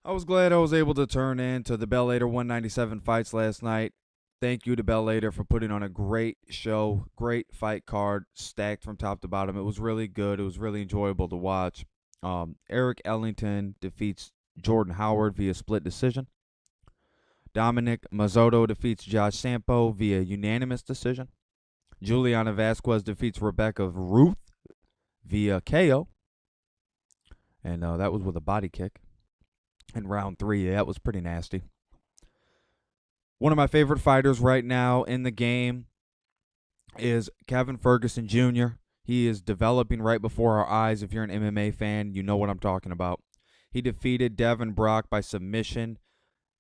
I was glad I was able to turn in to the Bellator 197 fights last night. Thank you to Bellator for putting on a great show, great fight card, stacked from top to bottom. It was really good. It was really enjoyable to watch. Eric Ellington defeats Jordan Howard via split decision. Dominic Mazzotto defeats Josh Sampo via unanimous decision. Juliana Vasquez defeats Rebecca Ruth via KO. And that was with a body kick in round 3. Yeah, that was pretty nasty. One of my favorite fighters right now in the game is Kevin Ferguson Jr. He is developing right before our eyes. If you're an MMA fan, you know what I'm talking about. He defeated Devin Brock by submission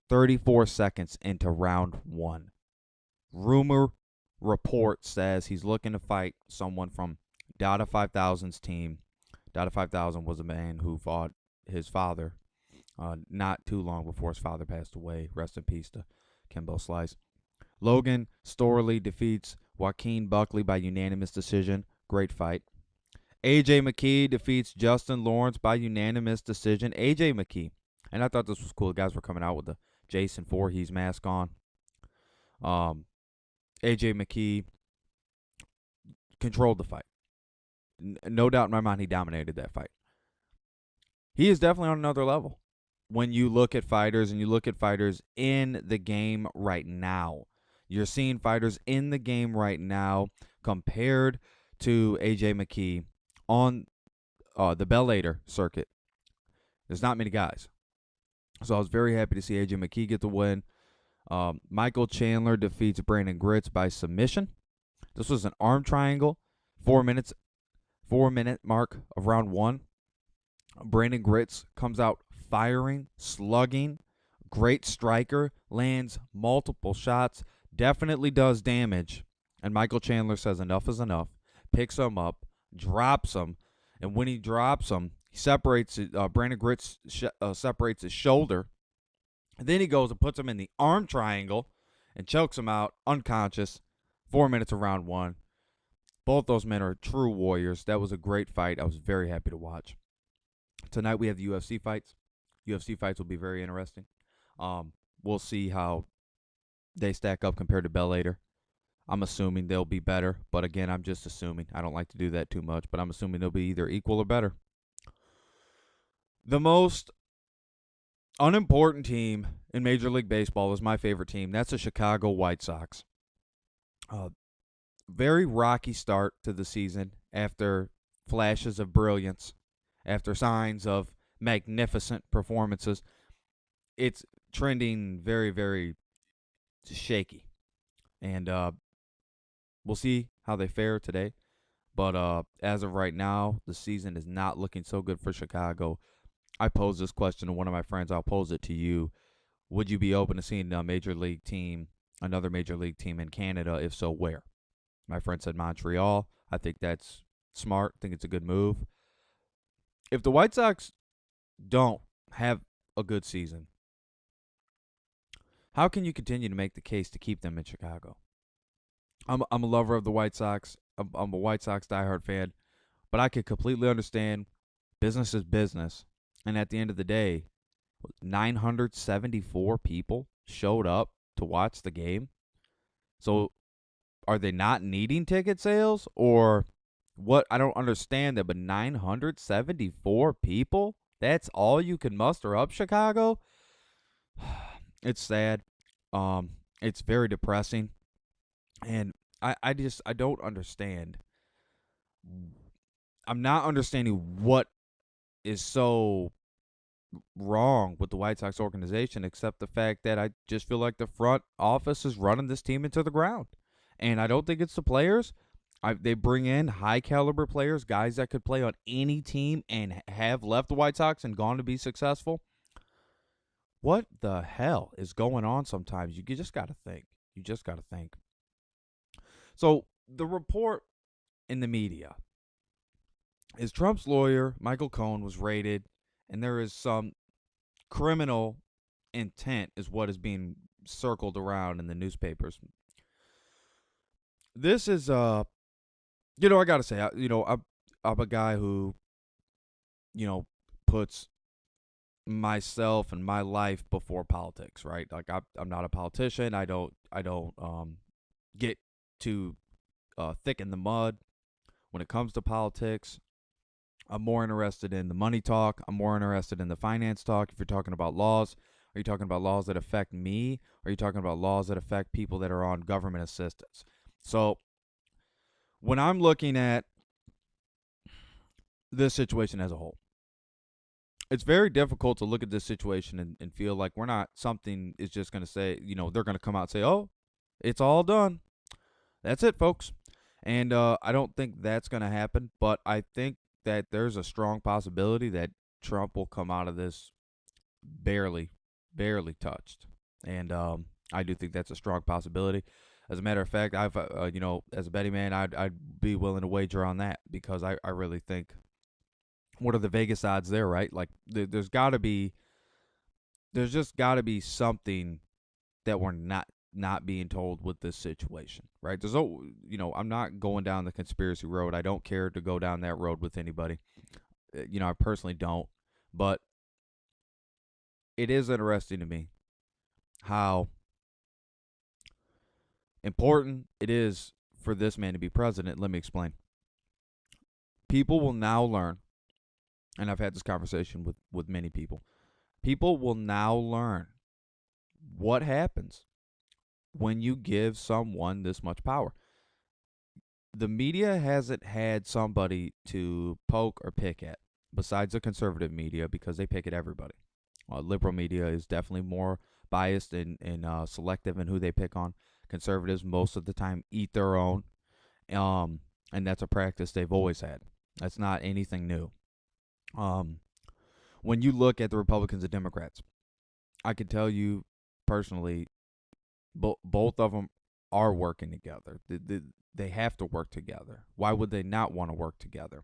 34 seconds into round 1. Rumor report says he's looking to fight someone from Dada 5000's team. Dada 5000 was a man who fought his father not too long before his father passed away. Rest in peace to Kimbo Slice. Logan Storley defeats Joaquin Buckley by unanimous decision. Great fight. AJ McKee defeats Justin Lawrence by unanimous decision. AJ McKee. And I thought this was cool. The guys were coming out with the Jason Voorhees mask on. AJ McKee controlled the fight. No doubt in my mind he dominated that fight. He is definitely on another level. When you look at fighters and you look at fighters in the game right now, you're seeing fighters in the game right now compared to AJ McKee on the Bellator circuit. There's not many guys. So I was very happy to see AJ McKee get the win. Michael Chandler defeats Brandon Gritz by submission. This was an arm triangle. 4 minute mark of round 1. Brandon Gritz comes out firing, slugging, great striker, lands multiple shots, definitely does damage. And Michael Chandler says enough is enough, picks him up, drops him, and when he drops him, he separates it. Brandon Gritz separates his shoulder. And then he goes and puts him in the arm triangle and chokes him out unconscious. 4 minutes of round 1. Both those men are true warriors. That was a great fight. I was very happy to watch. Tonight we have the UFC fights. UFC fights will be very interesting. We'll see how they stack up compared to Bellator. I'm assuming they'll be better, but again, I'm just assuming. I don't like to do that too much, but I'm assuming they'll be either equal or better. The most unimportant team in Major League Baseball is my favorite team. That's the Chicago White Sox. Very rocky start to the season after flashes of brilliance, after signs of magnificent performances. It's trending very, very shaky. And we'll see how they fare today. But as of right now, the season is not looking so good for Chicago. I posed this question to one of my friends. I'll pose it to you. Would you be open to seeing a major league team, another major league team in Canada? If so, where? My friend said Montreal. I think that's smart. I think it's a good move. If the White Sox don't have a good season, how can you continue to make the case to keep them in Chicago? I'm a lover of the White Sox. I'm a White Sox diehard fan, but I could completely understand business is business. And at the end of the day, 974 people showed up to watch the game. So are they not needing ticket sales or what? I don't understand that, but 974 people? That's all you can muster up, Chicago? It's sad. It's very depressing. And I don't understand. I'm not understanding what is so wrong with the White Sox organization, except the fact that I just feel like the front office is running this team into the ground. And I don't think it's the players. They bring in high-caliber players, guys that could play on any team and have left the White Sox and gone to be successful. What the hell is going on sometimes? You just got to think. You just got to think. So the report in the media is Trump's lawyer, Michael Cohen, was raided, and there is some criminal intent is what is being circled around in the newspapers. This is, I got to say, I'm a guy who, puts myself and my life before politics, right? Like I'm not a politician. I don't get too thick in the mud when it comes to politics. I'm more interested in the money talk. I'm more interested in the finance talk. If you're talking about laws, are you talking about laws that affect me? Or are you talking about laws that affect people that are on government assistance? So when I'm looking at this situation as a whole, it's very difficult to look at this situation and feel like we're not, something is just going to say, they're going to come out and say, oh, it's all done. That's it, folks. And I don't think that's going to happen, but I think that there's a strong possibility that Trump will come out of this barely, barely touched. And I do think that's a strong possibility. As a matter of fact, I've, as a betting man, I'd be willing to wager on that because I really think, what are the Vegas odds there, right? Like there's just got to be something that we're not being told with this situation, right? I'm not going down the conspiracy road. I don't care to go down that road with anybody. I personally don't, but it is interesting to me how important it is for this man to be president. Let me explain. People will now learn, and I've had this conversation with many people. People will now learn what happens when you give someone this much power. The media hasn't had somebody to poke or pick at besides the conservative media because they pick at everybody. Liberal media is definitely more biased and selective in who they pick on. Conservatives most of the time eat their own, and that's a practice they've always had. That's not anything new. When you look at the Republicans and Democrats, I can tell you personally, both of them are working together. They have to work together. Why would they not want to work together?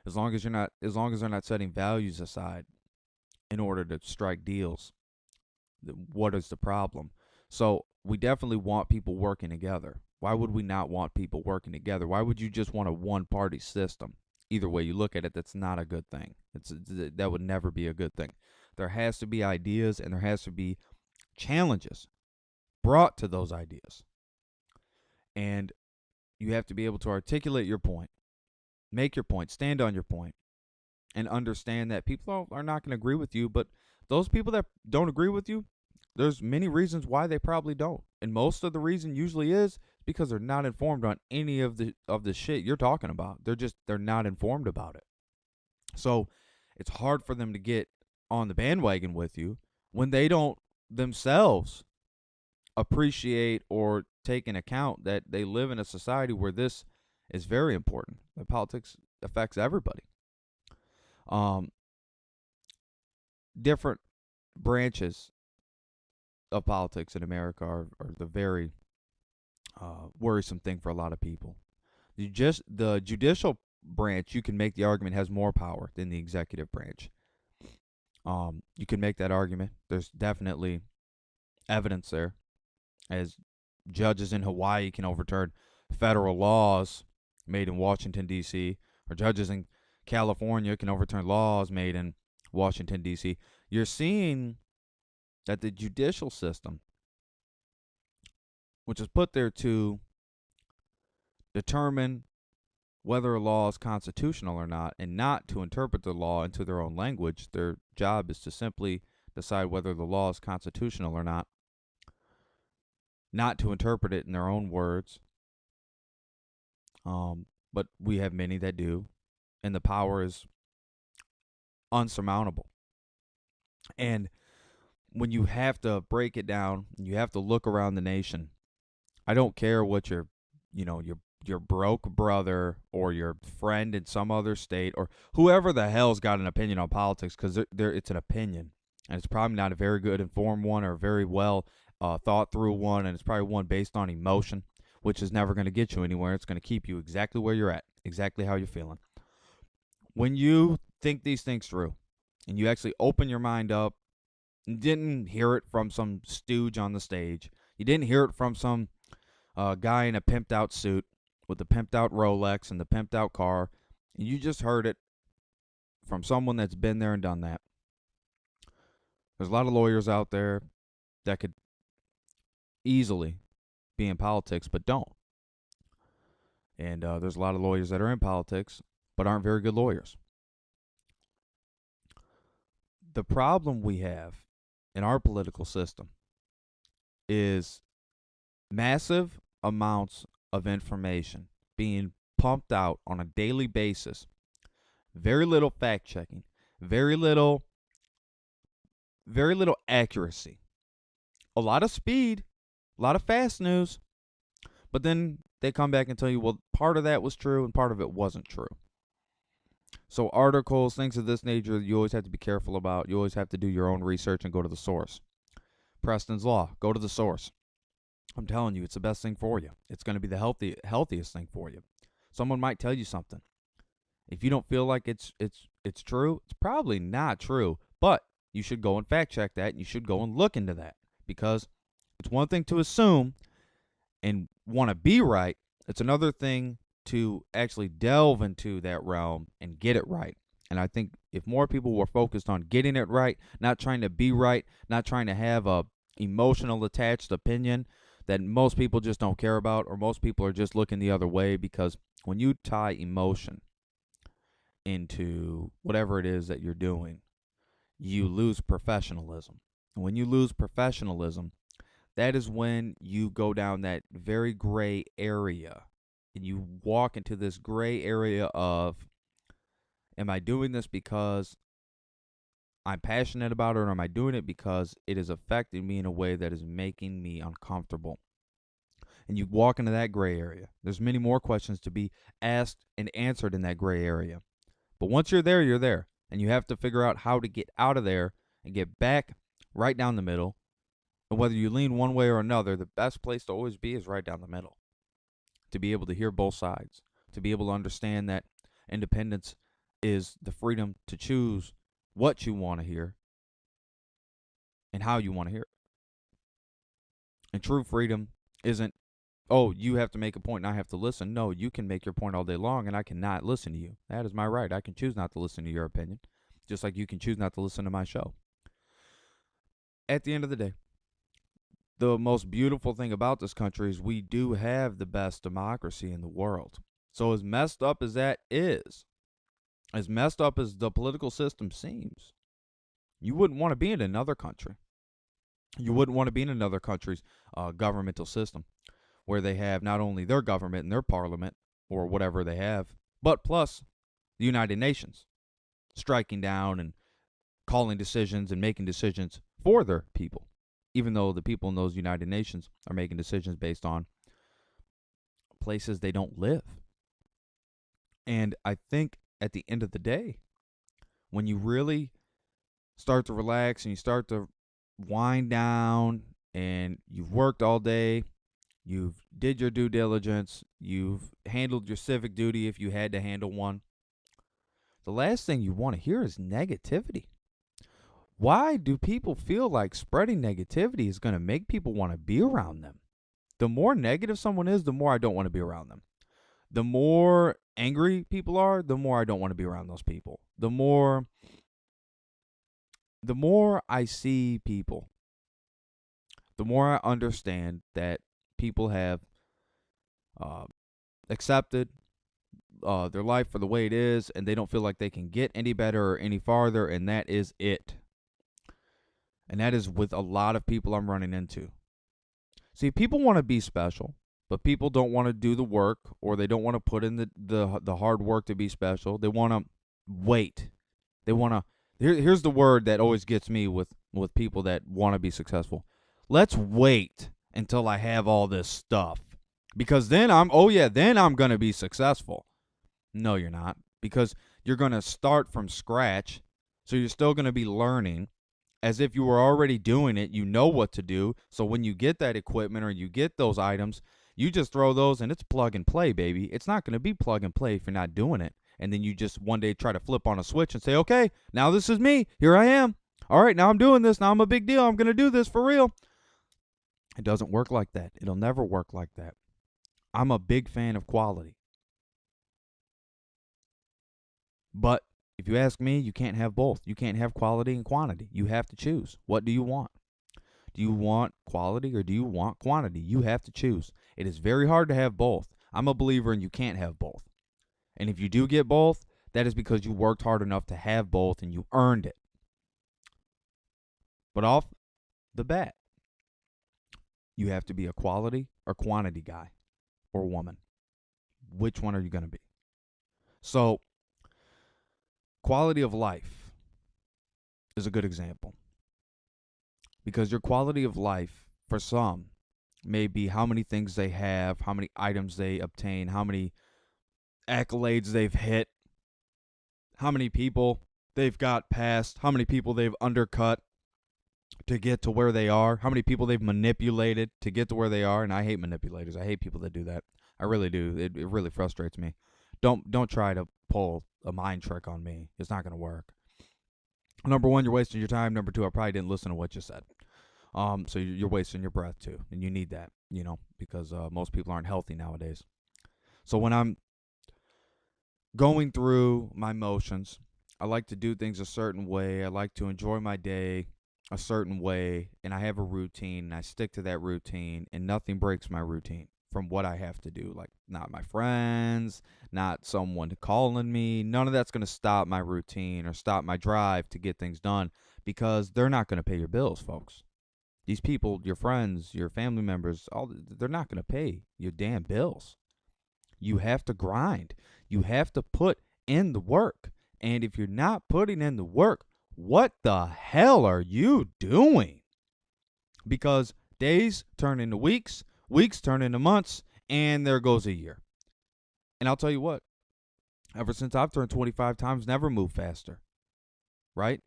As long as they're not setting values aside in order to strike deals, what is the problem? So we definitely want people working together. Why would we not want people working together? Why would you just want a one-party system? Either way you look at it, that's not a good thing. That would never be a good thing. There has to be ideas and there has to be challenges brought to those ideas. And you have to be able to articulate your point, make your point, stand on your point, and understand that people are not going to agree with you. But those people that don't agree with you, there's many reasons why they probably don't. And most of the reason usually is because they're not informed on any of the shit you're talking about. They're not informed about it. So it's hard for them to get on the bandwagon with you when they don't themselves appreciate or take in account that they live in a society where this is very important. That politics affects everybody. Different branches of politics in America are the very worrisome thing for a lot of people. The judicial branch, you can make the argument, has more power than the executive branch. You can make that argument. There's definitely evidence there, as judges in Hawaii can overturn federal laws made in Washington, D.C., or judges in California can overturn laws made in Washington, D.C. You're seeing that the judicial system, which is put there to determine whether a law is constitutional or not, and not to interpret the law into their own language. Their job is to simply decide whether the law is constitutional or not to interpret it in their own words. But we have many that do, and the power is unsurmountable. And when you have to break it down, you have to look around the nation. I don't care what your broke brother or your friend in some other state or whoever the hell's got an opinion on politics, because it's an opinion, and it's probably not a very good informed one or a very well thought through one, and it's probably one based on emotion, which is never going to get you anywhere. It's going to keep you exactly where you're at, exactly how you're feeling. When you think these things through and you actually open your mind up, you didn't hear it from some stooge on the stage. You didn't hear it from some guy in a pimped out suit with the pimped out Rolex and the pimped out car. And you just heard it from someone that's been there and done that. There's a lot of lawyers out there that could easily be in politics but don't. And there's a lot of lawyers that are in politics but aren't very good lawyers. The problem we have in our political system is massive amounts of information being pumped out on a daily basis. Very little fact checking, very little accuracy. A lot of speed, a lot of fast news, but then they come back and tell you, well, part of that was true and part of it wasn't true. So articles, things of this nature, you always have to be careful about. You always have to do your own research and go to the source. Preston's Law, go to the source. I'm telling you, it's the best thing for you. It's going to be the healthiest thing for you. Someone might tell you something. If you don't feel like it's true, it's probably not true. But you should go and fact check that, and you should go and look into that. Because it's one thing to assume and want to be right. It's another thing to actually delve into that realm and get it right. And I think if more people were focused on getting it right, not trying to be right, not trying to have a emotional attached opinion that most people just don't care about, or most people are just looking the other way, because when you tie emotion into whatever it is that you're doing, you lose professionalism. And when you lose professionalism, that is when you go down that very gray area and you walk into this gray area of, am I doing this because I'm passionate about it, or am I doing it because it is affecting me in a way that is making me uncomfortable? And you walk into that gray area. There's many more questions to be asked and answered in that gray area. But once you're there, you're there. And you have to figure out how to get out of there and get back right down the middle. And whether you lean one way or another, the best place to always be is right down the middle. To be able to hear both sides. To be able to understand that independence is the freedom to choose what you want to hear and how you want to hear it. And true freedom isn't, oh, you have to make a point and I have to listen. No, you can make your point all day long and I cannot listen to you. That is my right. I can choose not to listen to your opinion, just like you can choose not to listen to my show. At the end of the day, the most beautiful thing about this country is we do have the best democracy in the world. So as messed up as that is, as messed up as the political system seems, you wouldn't want to be in another country. You wouldn't want to be in another country's governmental system where they have not only their government and their parliament or whatever they have, but plus the United Nations striking down and calling decisions and making decisions for their people, even though the people in those United Nations are making decisions based on places they don't live. And I think at the end of the day, when you really start to relax and you start to wind down and you've worked all day, you've did your due diligence, you've handled your civic duty if you had to handle one, the last thing you want to hear is negativity. Why do people feel like spreading negativity is going to make people want to be around them? The more negative someone is, the more I don't want to be around them. The more angry people are, the more I don't want to be around those people. The more I see people, the more I understand that people have accepted their life for the way it is, and they don't feel like they can get any better or any farther, and that is it. And that is with a lot of people I'm running into. See, people want to be special, but people don't want to do the work, or they don't want to put in the hard work to be special. They want to wait. They want to. Here's the word that always gets me with people that want to be successful. Let's wait until I have all this stuff, because then I'm going to be successful. No, you're not, because you're going to start from scratch. So you're still going to be learning as if you were already doing it. You know what to do. So when you get that equipment or you get those items, you just throw those and it's plug and play, baby. It's not going to be plug and play if you're not doing it. And then you just one day try to flip on a switch and say, okay, now this is me. Here I am. All right, now I'm doing this. Now I'm a big deal. I'm going to do this for real. It doesn't work like that. It'll never work like that. I'm a big fan of quality. But If you ask me, you can't have both. You can't have quality and quantity. You have to choose. What do you want? Do you want quality or do you want quantity? You have to choose. It is very hard to have both. I'm a believer in you can't have both. And if you do get both, that is because you worked hard enough to have both and you earned it. But off the bat, you have to be a quality or quantity guy or woman. Which one are you going to be? So, quality of life is a good example. Because your quality of life, for some, may be how many things they have, how many items they obtain, how many accolades they've hit, how many people they've got past, how many people they've undercut to get to where they are, how many people they've manipulated to get to where they are. And I hate manipulators. I hate people that do that. I really do. It really frustrates me. Don't try to pull a mind trick on me. It's not going to work. Number one, you're wasting your time. Number two, I probably didn't listen to what you said. So you're wasting your breath too, and you need that, because most people aren't healthy nowadays. So when I'm going through my motions, I like to do things a certain way. I like to enjoy my day a certain way, and I have a routine, and I stick to that routine, and nothing breaks my routine from what I have to do. Like, not my friends, not someone calling me. None of that's going to stop my routine or stop my drive to get things done, because they're not going to pay your bills, folks. These people, your friends, your family members, they're not going to pay your damn bills. You have to grind. You have to put in the work. And if you're not putting in the work, what the hell are you doing? Because days turn into weeks, weeks turn into months, and there goes a year. And I'll tell you what, ever since I've turned 25, time's never moved faster, right?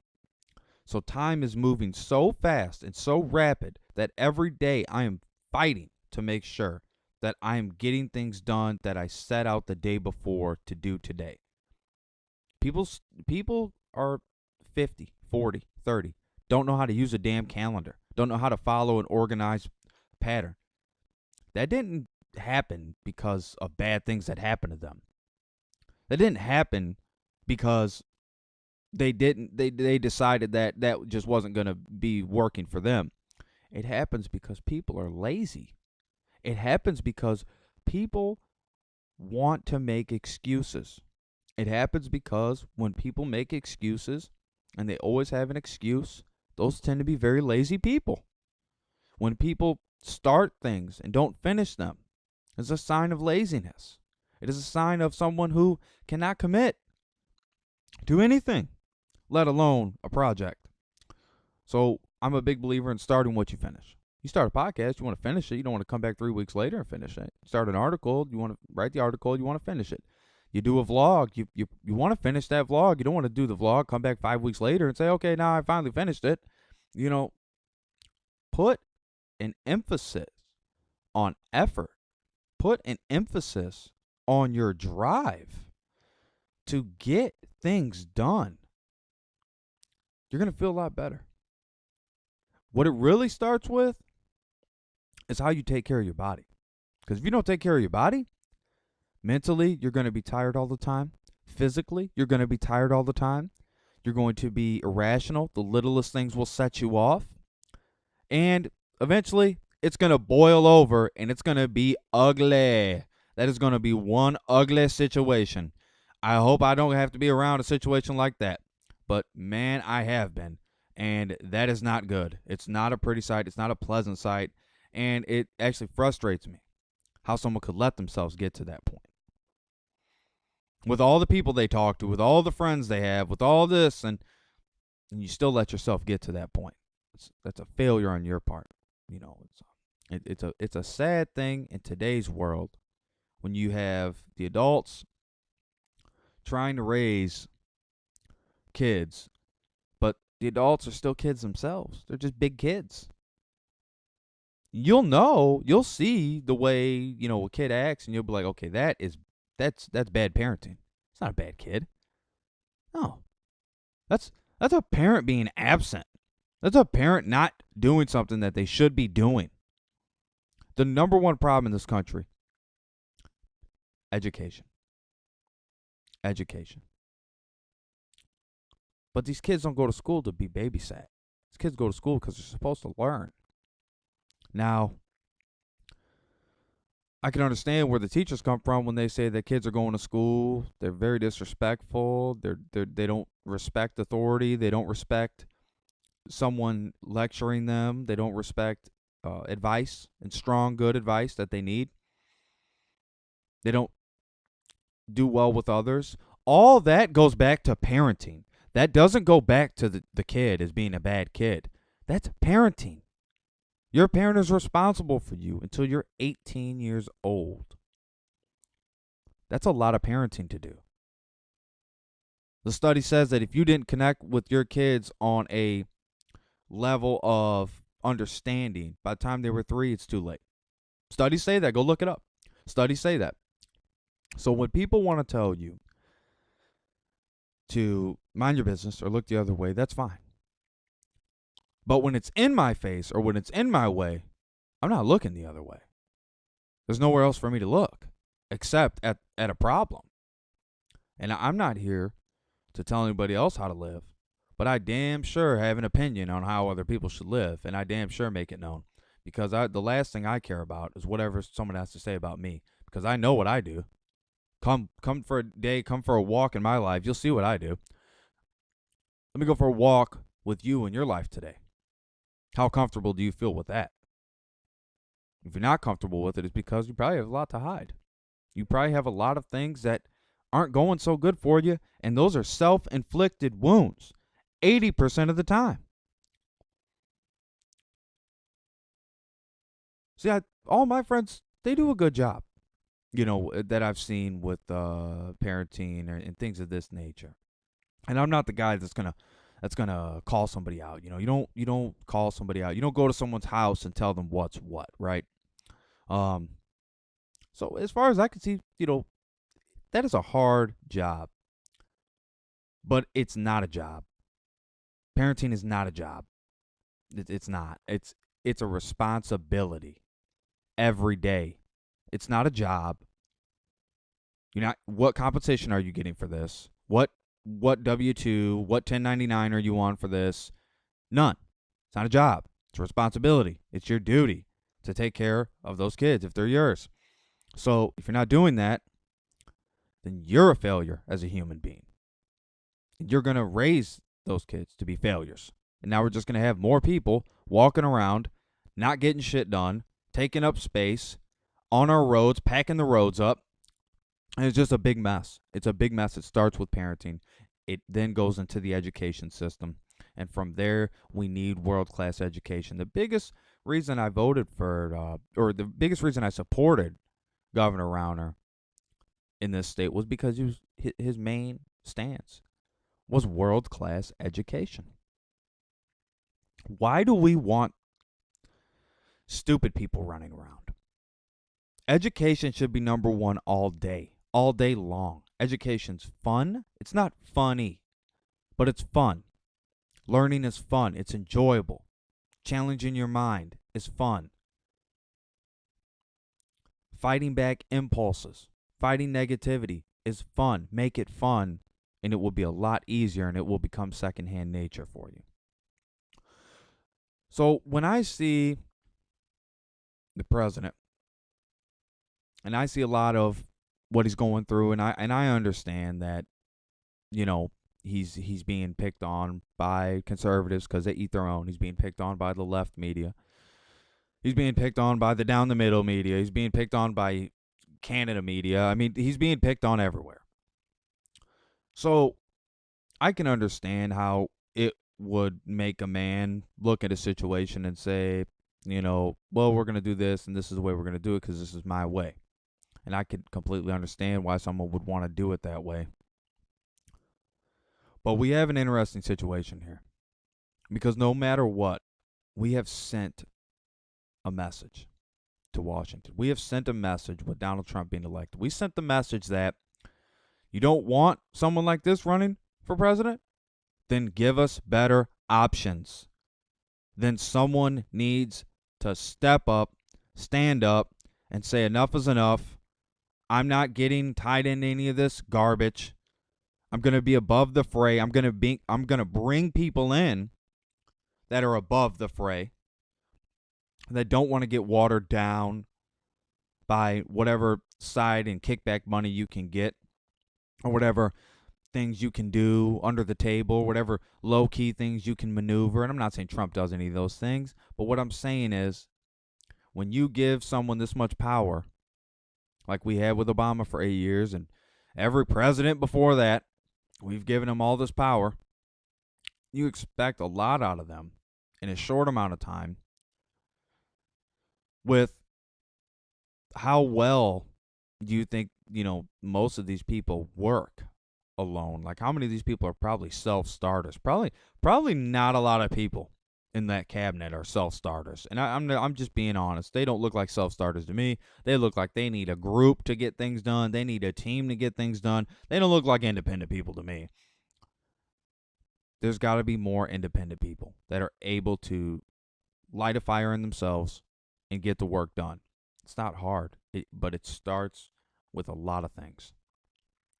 So time is moving so fast and so rapid that every day I am fighting to make sure that I am getting things done that I set out the day before to do today. People are 50, 40, 30, don't know how to use a damn calendar, don't know how to follow an organized pattern. That didn't happen because of bad things that happened to them. That didn't happen because they decided that just wasn't going to be working for them. It happens because people are lazy. It happens because people want to make excuses. It happens because when people make excuses, and they always have an excuse, those tend to be very lazy people. When people start things and don't finish them, it's a sign of laziness. It is a sign of someone who cannot commit to anything, let alone a project. So I'm a big believer in starting what you finish. You start a podcast, you want to finish it. You don't want to come back 3 weeks later and finish it. You start an article, you want to write the article, you want to finish it. You do a vlog, you want to finish that vlog. You don't want to do the vlog, come back 5 weeks later and say, okay, now I finally finished it. Put an emphasis on effort. Put an emphasis on your drive to get things done. You're going to feel a lot better. What it really starts with is how you take care of your body. Because if you don't take care of your body, mentally, you're going to be tired all the time. Physically, you're going to be tired all the time. You're going to be irrational. The littlest things will set you off. And eventually, it's going to boil over and it's going to be ugly. That is going to be one ugly situation. I hope I don't have to be around a situation like that. But man, I have been. And that is not good. It's not a pretty sight. It's not a pleasant sight. And it actually frustrates me how someone could let themselves get to that point. With all the people they talk to, with all the friends they have, with all this, and you still let yourself get to that point. That's a failure on your part. It's a sad thing in today's world when you have the adults trying to raise kids, but the adults are still kids themselves. They're just big kids. You'll see the way, a kid acts, and you'll be like, okay, that's bad parenting. It's not a bad kid. No. That's a parent being absent. That's a parent not doing something that they should be doing. The number one problem in this country, education. Education. But these kids don't go to school to be babysat. These kids go to school because they're supposed to learn. Now, I can understand where the teachers come from when they say that kids are going to school. They're very disrespectful. They don't respect authority. They don't respect someone lecturing them. They don't respect advice and strong, good advice that they need. They don't do well with others. All that goes back to parenting. That doesn't go back to the kid as being a bad kid. That's parenting. Your parent is responsible for you until you're 18 years old. That's a lot of parenting to do. The study says that if you didn't connect with your kids on a level of understanding, by the time they were 3, it's too late. Studies say that. Go look it up. Studies say that. So when people want to tell you to mind your business or look the other way, that's fine. But when it's in my face or when it's in my way, I'm not looking the other way. There's nowhere else for me to look except at a problem. And I'm not here to tell anybody else how to live, but I damn sure have an opinion on how other people should live, and I damn sure make it known. Because the last thing I care about is whatever someone has to say about me, because I know what I do. Come for a day, come for a walk in my life. You'll see what I do. Let me go for a walk with you in your life today. How comfortable do you feel with that? If you're not comfortable with it, it's because you probably have a lot to hide. You probably have a lot of things that aren't going so good for you, and those are self-inflicted wounds 80% of the time. See, all my friends, they do a good job, that I've seen with parenting and things of this nature. And I'm not the guy that's gonna call somebody out. You don't call somebody out. You don't go to someone's house and tell them what's what, right? So as far as I can see, that is a hard job. But it's not a job. Parenting is not a job. It's not. It's a responsibility every day. It's not a job. What compensation are you getting for this? What W-2, what 1099 are you on for this? None. It's not a job. It's a responsibility. It's your duty to take care of those kids if they're yours. So if you're not doing that, then you're a failure as a human being. You're going to raise those kids to be failures. And now we're just going to have more people walking around, not getting shit done, taking up space on our roads, packing the roads up. And it's just a big mess. It's a big mess. It starts with parenting. It then goes into the education system. And from there, we need world-class education. The biggest reason I voted for, or the biggest reason I supported Governor Rauner in this state was because his main stance was world-class education. Why do we want stupid people running around? Education should be number one all day long. Education's fun. It's not funny, but it's fun. Learning is fun. It's enjoyable. Challenging your mind is fun. Fighting back impulses, fighting negativity is fun. Make it fun, and it will be a lot easier, and it will become secondhand nature for you. So when I see the president, and I see a lot of what he's going through, and I understand that, he's being picked on by conservatives because they eat their own. He's being picked on by the left media. He's being picked on by the down the middle media. He's being picked on by Canada media. I mean, he's being picked on everywhere. So I can understand how it would make a man look at a situation and say, well, we're going to do this, and this is the way we're going to do it because this is my way. And I could completely understand why someone would want to do it that way. But we have an interesting situation here. Because no matter what, we have sent a message to Washington. We have sent a message with Donald Trump being elected. We sent the message that you don't want someone like this running for president? Then give us better options. Then someone needs to step up, stand up, and say enough is enough. I'm not getting tied into any of this garbage. I'm going to be above the fray. I'm going to bring people in that are above the fray, that don't want to get watered down by whatever side and kickback money you can get, or whatever things you can do under the table, whatever low-key things you can maneuver. And I'm not saying Trump does any of those things, but what I'm saying is, when you give someone this much power, like we had with Obama for 8 years, and every president before that, we've given them all this power, you expect a lot out of them in a short amount of time. With how well do you think, most of these people work alone? Like, how many of these people are probably self-starters? Probably not a lot of people in that cabinet are self-starters. And I'm just being honest. They don't look like self-starters to me. They look like they need a group to get things done. They need a team to get things done. They don't look like independent people to me. There's got to be more independent people that are able to light a fire in themselves and get the work done. It's not hard, but it starts with a lot of things.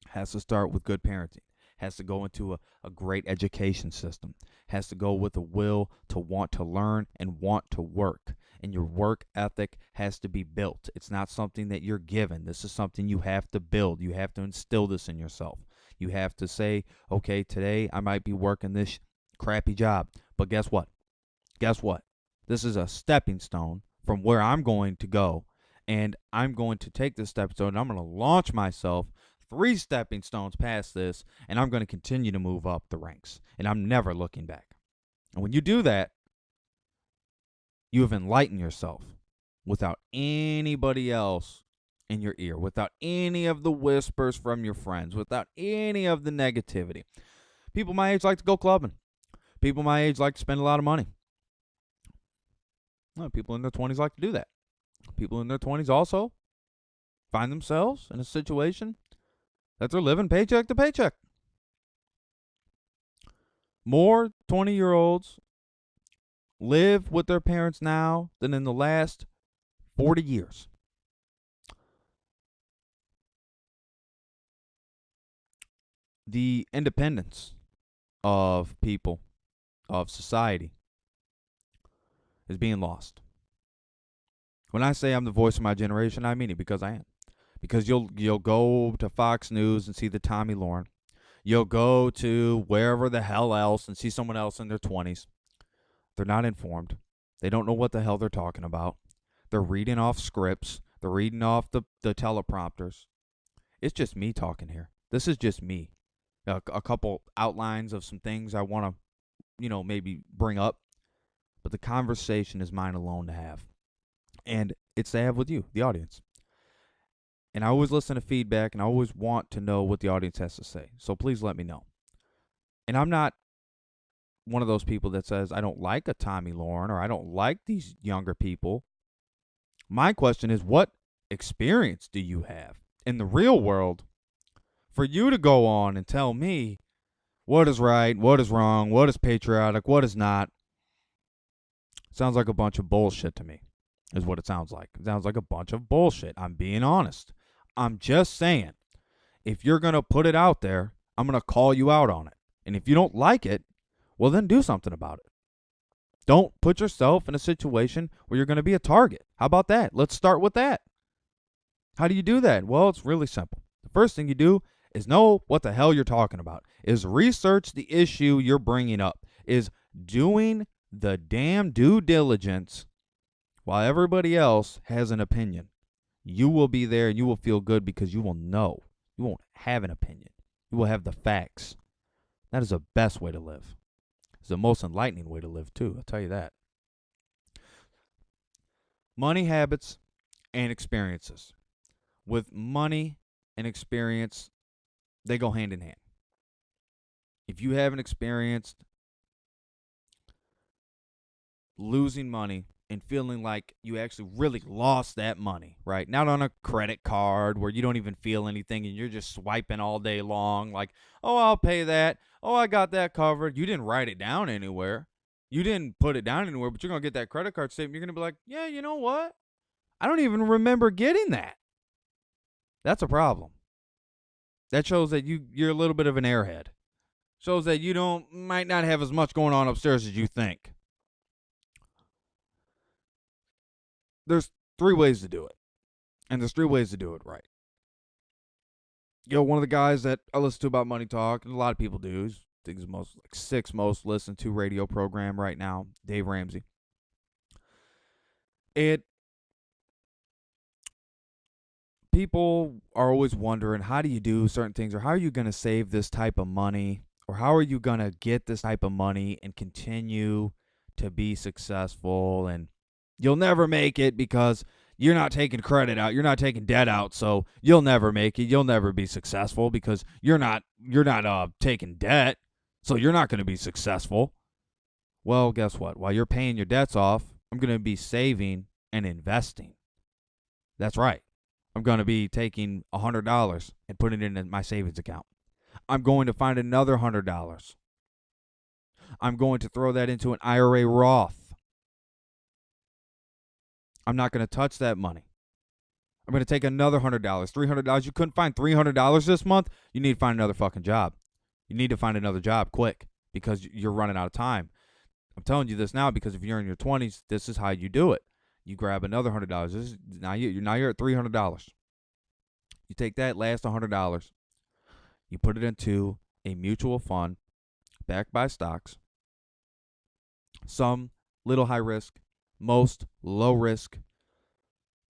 It has to start with good parenting. Has to go into a great education system. Has to go with a will to want to learn and want to work. And your work ethic has to be built. It's not something that you're given. This is something you have to build. You have to instill this in yourself. You have to say, okay, today I might be working this crappy job, but guess what? This is a stepping stone from where I'm going to go, and I'm going to take this stepping stone and I'm going to launch myself 3 stepping stones past this, and I'm going to continue to move up the ranks, and I'm never looking back. And when you do that, you have enlightened yourself without anybody else in your ear, without any of the whispers from your friends, without any of the negativity. People my age like to go clubbing. People my age like to spend a lot of money. Well, people in their 20s like to do that. People in their 20s also find themselves in a situation that they're living paycheck to paycheck. More 20-year-olds live with their parents now than in the last 40 years. The independence of people, of society, is being lost. When I say I'm the voice of my generation, I mean it, because I am. Because you'll go to Fox News and see the Tommy Lauren. You'll go to wherever the hell else and see someone else in their 20s. They're not informed. They don't know what the hell they're talking about. They're reading off scripts. They're reading off the teleprompters. It's just me talking here. This is just me. A couple outlines of some things I want to, maybe bring up. But the conversation is mine alone to have. And it's to have with you, the audience. And I always listen to feedback, and I always want to know what the audience has to say. So please let me know. And I'm not one of those people that says I don't like a Tommy Lauren or I don't like these younger people. My question is, what experience do you have in the real world for you to go on and tell me what is right, what is wrong, what is patriotic, what is not? Sounds like a bunch of bullshit to me, is what it sounds like. It sounds like a bunch of bullshit. I'm being honest. I'm just saying, if you're going to put it out there, I'm going to call you out on it. And if you don't like it, well, then do something about it. Don't put yourself in a situation where you're going to be a target. How about that? Let's start with that. How do you do that? Well, it's really simple. The first thing you do is know what the hell you're talking about, is research the issue you're bringing up, is doing the damn due diligence while everybody else has an opinion. You will be there and you will feel good because you will know. You won't have an opinion. You will have the facts. That is the best way to live. It's the most enlightening way to live, too. I'll tell you that. Money, habits, and experiences. With money and experience, they go hand in hand. If you haven't experienced losing money and feeling like you actually really lost that money, right? Not on a credit card where you don't even feel anything and you're just swiping all day long like, oh, I'll pay that. Oh, I got that covered. You didn't write it down anywhere. You didn't put it down anywhere, but you're going to get that credit card statement. You're going to be like, yeah, you know what? I don't even remember getting that. That's a problem. That shows that you're a little bit of an airhead. Shows that you might not have as much going on upstairs as you think. There's 3 ways to do it. And there's 3 ways to do it right. One of the guys that I listen to about Money Talk, and a lot of people do, I think he's most like 6th most listened to radio program right now, Dave Ramsey. People are always wondering, how do you do certain things, or how are you going to save this type of money, or how are you going to get this type of money and continue to be successful? And you'll never make it because you're not taking credit out, you're not taking debt out, so you'll never make it. You'll never be successful because you're not taking debt, so you're not going to be successful. Well, guess what? While you're paying your debts off, I'm going to be saving and investing. That's right. I'm going to be taking $100 and putting it in my savings account. I'm going to find another $100. I'm going to throw that into an IRA Roth. I'm not going to touch that money. I'm going to take another $100, $300. You couldn't find $300 this month? You need to find another fucking job. You need to find another job quick because you're running out of time. I'm telling you this now because if you're in your 20s, this is how you do it. You grab another $100. Now you're at $300. You take that last $100. You put it into a mutual fund backed by stocks. Some little high risk, most low risk.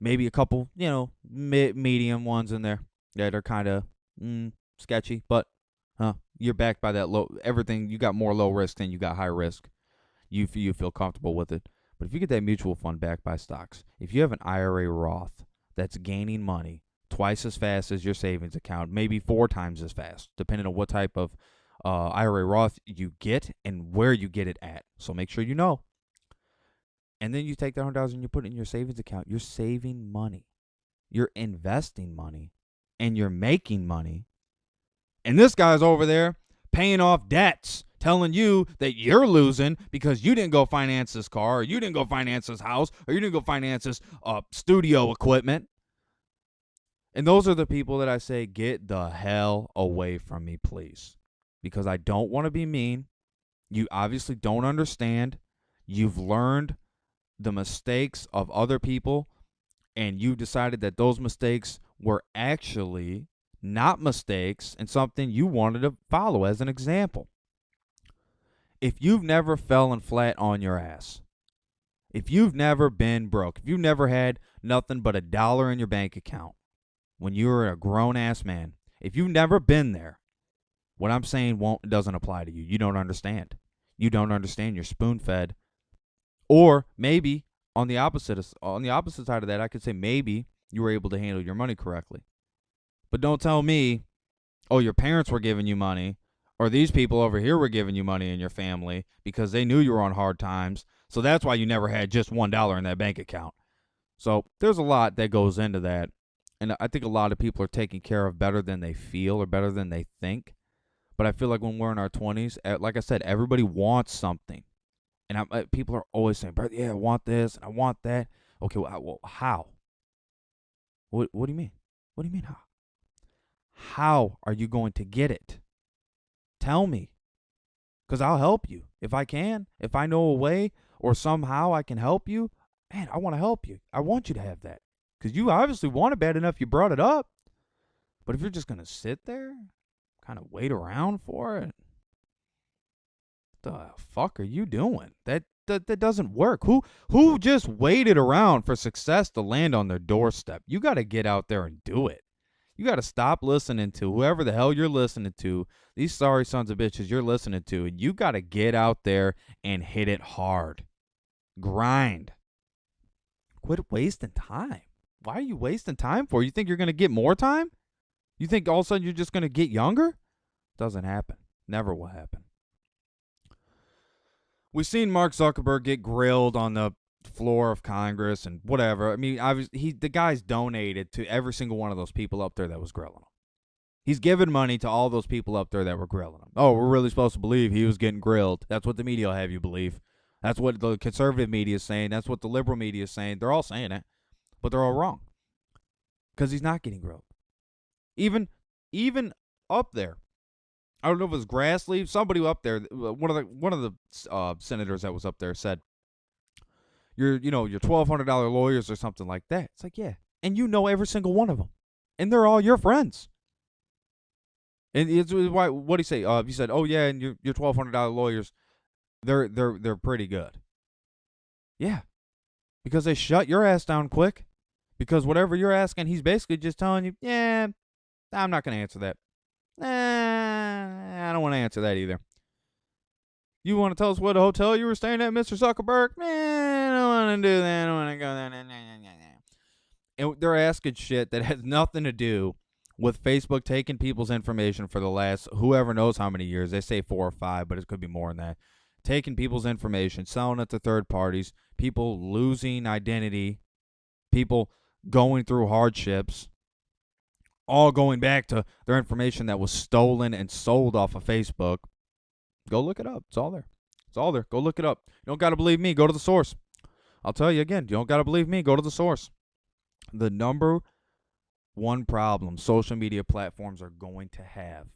Maybe a couple, medium ones in there that are kind of sketchy, but you're backed by that low. Everything, you got more low risk than you got high risk. You feel comfortable with it. But if you get that mutual fund backed by stocks, if you have an IRA Roth that's gaining money twice as fast as your savings account, maybe 4 times as fast, depending on what type of IRA Roth you get and where you get it at. So make sure you know. And then you take that $100 and you put it in your savings account. You're saving money. You're investing money. And you're making money. And this guy's over there paying off debts, telling you that you're losing because you didn't go finance this car, or you didn't go finance this house, or you didn't go finance this studio equipment. And those are the people that I say, get the hell away from me, please. Because I don't want to be mean. You obviously don't understand. You've learned the mistakes of other people, and you decided that those mistakes were actually not mistakes and something you wanted to follow as an example. If you've never fallen flat on your ass, if you've never been broke, if you've never had nothing but $1 in your bank account when you were a grown-ass man, if you've never been there, what I'm saying doesn't apply to you. You don't understand. You don't understand. You're spoon-fed. Or maybe on the opposite side of that, I could say maybe you were able to handle your money correctly. But don't tell me, oh, your parents were giving you money, or these people over here were giving you money in your family because they knew you were on hard times. So that's why you never had just $1 in that bank account. So there's a lot that goes into that. And I think a lot of people are taken care of better than they feel or better than they think. But I feel like when we're in our 20s, like I said, everybody wants something. And people are always saying, yeah, I want this and I want that. Okay, well how? What do you mean? What do you mean how? How are you going to get it? Tell me. Because I'll help you if I can. If I know a way or somehow I can help you, man, I want to help you. I want you to have that. Because you obviously want it bad enough you brought it up. But if you're just going to sit there, kind of wait around for it, the fuck are you doing? That doesn't work. Who just waited around for success to land on their doorstep? You got to get out there and do it. You got to stop listening to whoever the hell you're listening to, these sorry sons of bitches you're listening to, and you got to get out there and hit it hard. Grind. Quit wasting time. Why are you wasting time for? You think you're going to get more time? You think all of a sudden you're just going to get younger? Doesn't happen. Never will happen. We've seen Mark Zuckerberg get grilled on the floor of Congress and whatever. I mean, the guy's donated to every single one of those people up there that was grilling him. He's given money to all those people up there that were grilling him. Oh, we're really supposed to believe he was getting grilled. That's what the media will have you believe. That's what the conservative media is saying. That's what the liberal media is saying. They're all saying it, but they're all wrong because he's not getting grilled. Even up there. I don't know if it was Grassley, somebody up there. One of the senators that was up there said, your $1,200 lawyers or something like that. It's like, yeah, and you know every single one of them, and they're all your friends. And it's why what he say? He said, oh yeah, and your $1,200 lawyers, they're pretty good. Yeah, because they shut your ass down quick. Because whatever you're asking, he's basically just telling you, yeah, I'm not going to answer that. I don't want to answer that either. You want to tell us what hotel you were staying at, Mr. Zuckerberg? I don't want to do that. I don't want to go there. And they're asking shit that has nothing to do with Facebook taking people's information for the last whoever knows how many years. They say 4 or 5, but it could be more than that. Taking people's information, selling it to third parties, people losing identity, people going through hardships, all going back to their information that was stolen and sold off of Facebook. Go look it up. It's all there. It's all there. Go look it up. You don't got to believe me. Go to the source. I'll tell you again, you don't got to believe me. Go to the source. The number one problem social media platforms are going to have,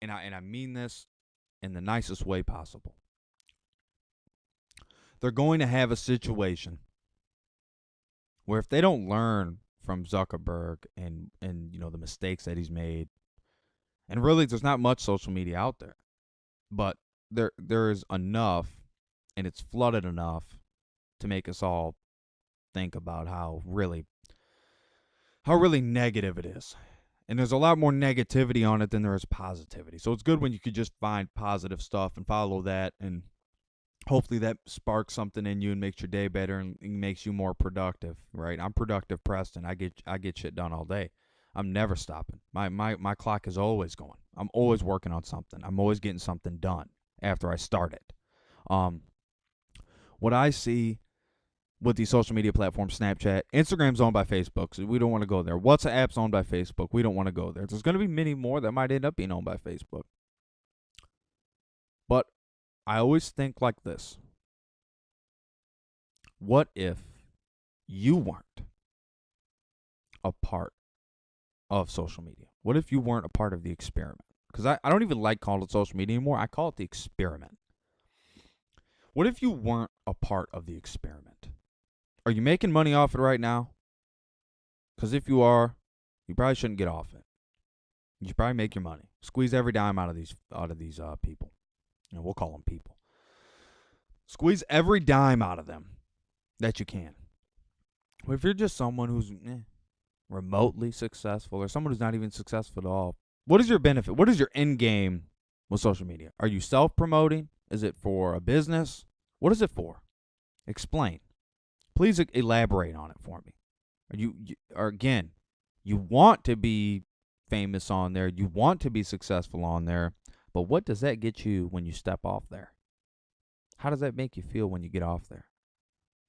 and I mean this in the nicest way possible, they're going to have a situation where if they don't learn from Zuckerberg and the mistakes that he's made, and really there's not much social media out there, but there is enough, and it's flooded enough to make us all think about how really negative it is. And there's a lot more negativity on it than there is positivity. So it's good when you could just find positive stuff and follow that, and hopefully that sparks something in you and makes your day better and makes you more productive, right? I'm productive, Preston. I get shit done all day. I'm never stopping. My clock is always going. I'm always working on something. I'm always getting something done after I start it. What I see with these social media platforms, Snapchat, Instagram's owned by Facebook, so we don't want to go there. WhatsApp's owned by Facebook. We don't want to go there. There's going to be many more that might end up being owned by Facebook. But I always think like this. What if you weren't a part of social media? What if you weren't a part of the experiment? Because I don't even like calling it social media anymore. I call it the experiment. What if you weren't a part of the experiment? Are you making money off it right now? Because if you are, you probably shouldn't get off it. You should probably make your money. Squeeze every dime out of these people. We'll call them people. Squeeze every dime out of them that you can. But if you're just someone who's remotely successful, or someone who's not even successful at all, what is your benefit? What is your end game with social media? Are you self-promoting? Is it for a business? What is it for? Explain. Please elaborate on it for me. You want to be famous on there. You want to be successful on there. But what does that get you when you step off there? How does that make you feel when you get off there?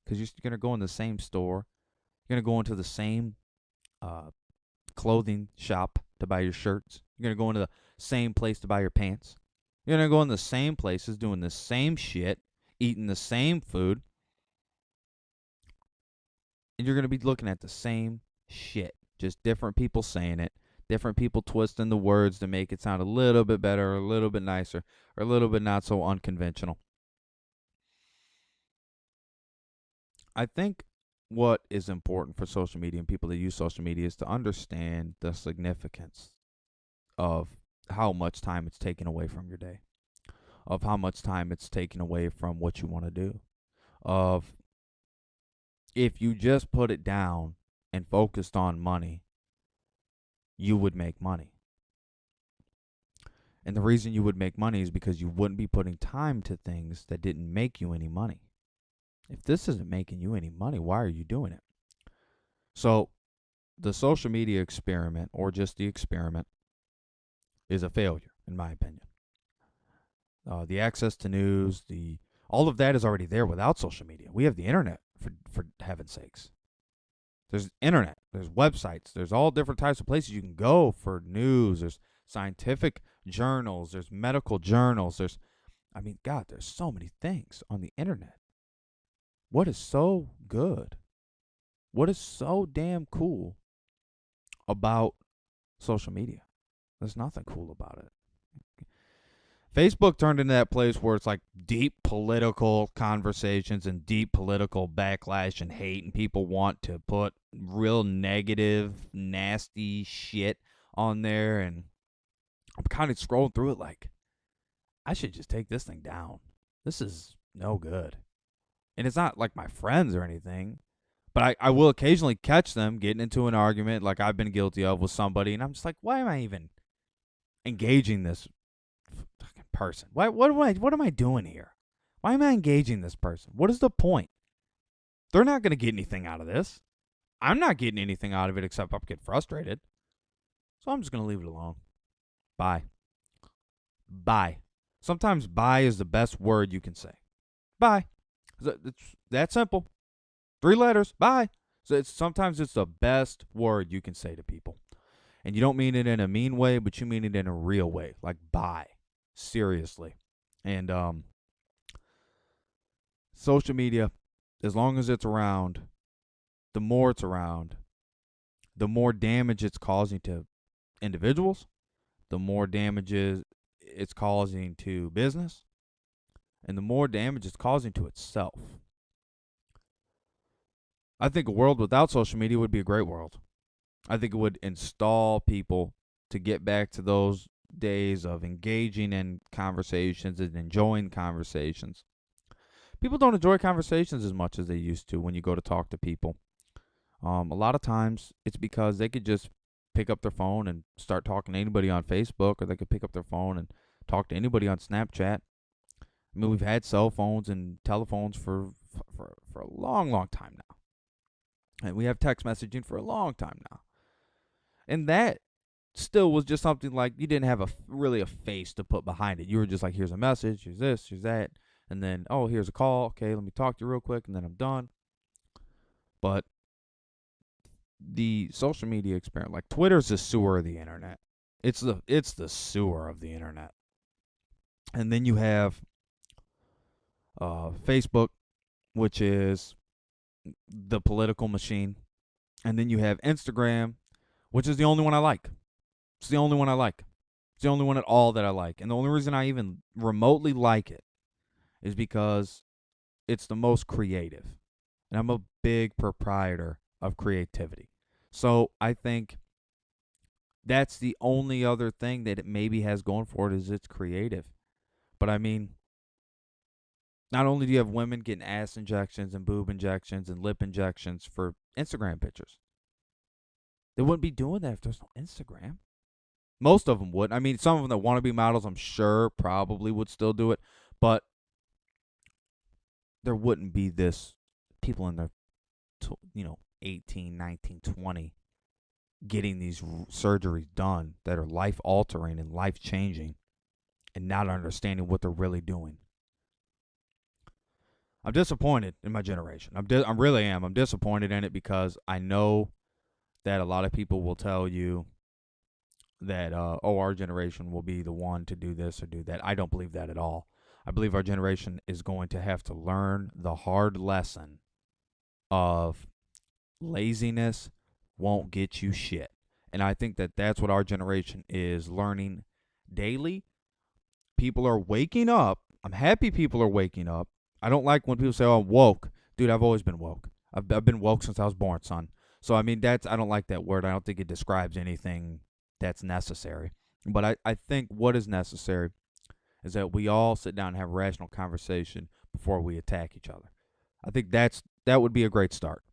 Because you're going to go in the same store. You're going to go into the same clothing shop to buy your shirts. You're going to go into the same place to buy your pants. You're going to go in the same places, doing the same shit, eating the same food. And you're going to be looking at the same shit. Just different people saying it. Different people twisting the words to make it sound a little bit better, or a little bit nicer, or a little bit not so unconventional. I think what is important for social media and people that use social media is to understand the significance of how much time it's taking away from your day, of how much time it's taking away from what you want to do, of if you just put it down and focused on money, you would make money. And the reason you would make money is because you wouldn't be putting time to things that didn't make you any money. If this isn't making you any money, why are you doing it? So the social media experiment, or just the experiment, is a failure, in my opinion. The access to news, all of that is already there without social media. We have the internet, for heaven's sakes. There's internet, there's websites, there's all different types of places you can go for news. There's scientific journals, there's medical journals, there's so many things on the internet. What is so good? What is so damn cool about social media? There's nothing cool about it. Facebook turned into that place where it's like deep political conversations and deep political backlash and hate, and people want to put real negative, nasty shit on there. And I'm kind of scrolling through it like, I should just take this thing down. This is no good. And it's not like my friends or anything, but I will occasionally catch them getting into an argument like I've been guilty of with somebody, and I'm just like, why am I even engaging this fucking person? What am I doing here? Why am I engaging this person? What is the point? They're not going to get anything out of this. I'm not getting anything out of it except I'm getting frustrated. So I'm just going to leave it alone. Bye. Bye. Sometimes bye is the best word you can say. Bye. It's that simple. 3 letters. Bye. So sometimes it's the best word you can say to people. And you don't mean it in a mean way, but you mean it in a real way. Like bye. Seriously. And social media, as long as it's around, the more it's around, the more damage it's causing to individuals, the more damage it's causing to business, and the more damage it's causing to itself. I think a world without social media would be a great world. I think it would install people to get back to those days of engaging in conversations and enjoying conversations. People don't enjoy conversations as much as they used to when you go to talk to people. A lot of times it's because they could just pick up their phone and start talking to anybody on Facebook, or they could pick up their phone and talk to anybody on Snapchat. I mean, we've had cell phones and telephones for a long, long time now. And we have text messaging for a long time now. And that still was just something like you didn't have really a face to put behind it. You were just like, here's a message, here's this, here's that. And then, oh, here's a call. Okay, let me talk to you real quick, and then I'm done. But the social media experience, like Twitter's the sewer of the internet. It's the sewer of the internet. And then you have Facebook, which is the political machine. And then you have Instagram, which is the only one I like. It's the only one I like. It's the only one at all that I like. And the only reason I even remotely like it is because it's the most creative. And I'm a big proprietor of creativity. So I think that's the only other thing that it maybe has going for it is it's creative. But I mean, not only do you have women getting ass injections and boob injections and lip injections for Instagram pictures. They wouldn't be doing that if there's no Instagram. Most of them would. I mean, some of them that want to be models, I'm sure, probably would still do it. But there wouldn't be this people in their, 18, 19, 20 getting these surgeries done that are life-altering and life-changing and not understanding what they're really doing. I'm disappointed in my generation. I really am. I'm disappointed in it because I know that a lot of people will tell you that, our generation will be the one to do this or do that. I don't believe that at all. I believe our generation is going to have to learn the hard lesson of laziness won't get you shit. And I think that that's what our generation is learning daily. People are waking up. I'm happy people are waking up. I don't like when people say, oh, I'm woke. Dude, I've always been woke. I've been woke since I was born, son. So, I mean, I don't like that word. I don't think it describes anything that's necessary. But I think what is necessary is that we all sit down and have a rational conversation before we attack each other. I think that would be a great start.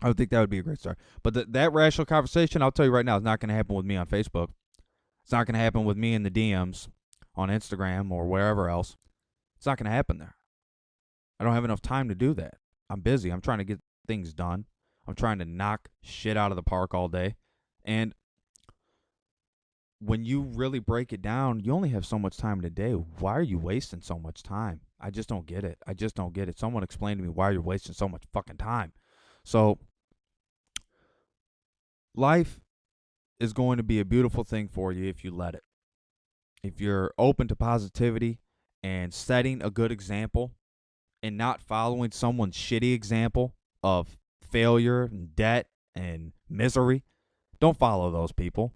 I would think that would be a great start. But that rational conversation, I'll tell you right now, is not going to happen with me on Facebook. It's not going to happen with me in the DMs on Instagram or wherever else. It's not going to happen there. I don't have enough time to do that. I'm busy. I'm trying to get things done. I'm trying to knock shit out of the park all day. And when you really break it down, you only have so much time in a day. Why are you wasting so much time? I just don't get it. Someone explain to me why you're wasting so much fucking time. So life is going to be a beautiful thing for you if you let it. If you're open to positivity and setting a good example and not following someone's shitty example of failure and debt and misery, don't follow those people.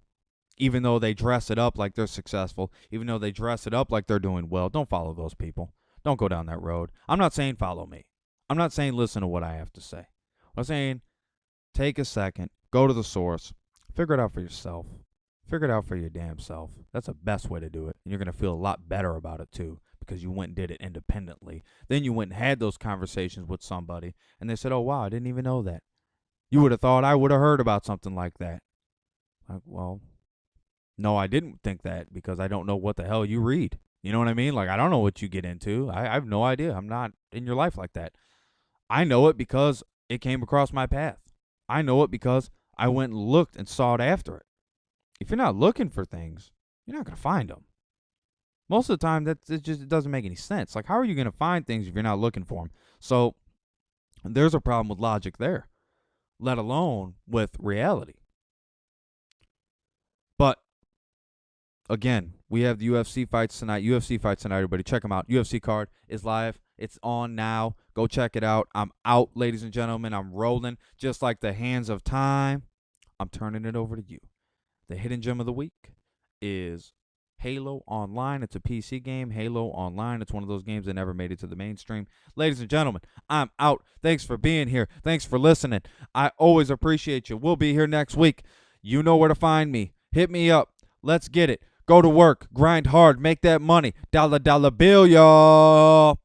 even though they dress it up like they're successful, even though they dress it up like they're doing well. Don't follow those people. Don't go down that road. I'm not saying follow me. I'm not saying listen to what I have to say. I'm saying take a second, go to the source, figure it out for yourself. Figure it out for your damn self. That's the best way to do it. And you're going to feel a lot better about it too, because you went and did it independently. Then you went and had those conversations with somebody, and they said, oh, wow, I didn't even know that. You would have thought I would have heard about something like that. Like, well, no, I didn't think that because I don't know what the hell you read. You know what I mean? Like, I don't know what you get into. I have no idea. I'm not in your life like that. I know it because it came across my path. I know it because I went and looked and sought after it. If you're not looking for things, you're not going to find them. Most of the time, it doesn't make any sense. Like, how are you going to find things if you're not looking for them? So there's a problem with logic there, let alone with reality. But again, we have the UFC fights tonight. UFC fights tonight, everybody. Check them out. UFC card is live. It's on now. Go check it out. I'm out, ladies and gentlemen. I'm rolling just like the hands of time. I'm turning it over to you. The hidden gem of the week is Halo Online. It's a PC game. Halo Online. It's one of those games that never made it to the mainstream. Ladies and gentlemen, I'm out. Thanks for being here. Thanks for listening. I always appreciate you. We'll be here next week. You know where to find me. Hit me up. Let's get it. Go to work. Grind hard. Make that money. Dollar bill, y'all.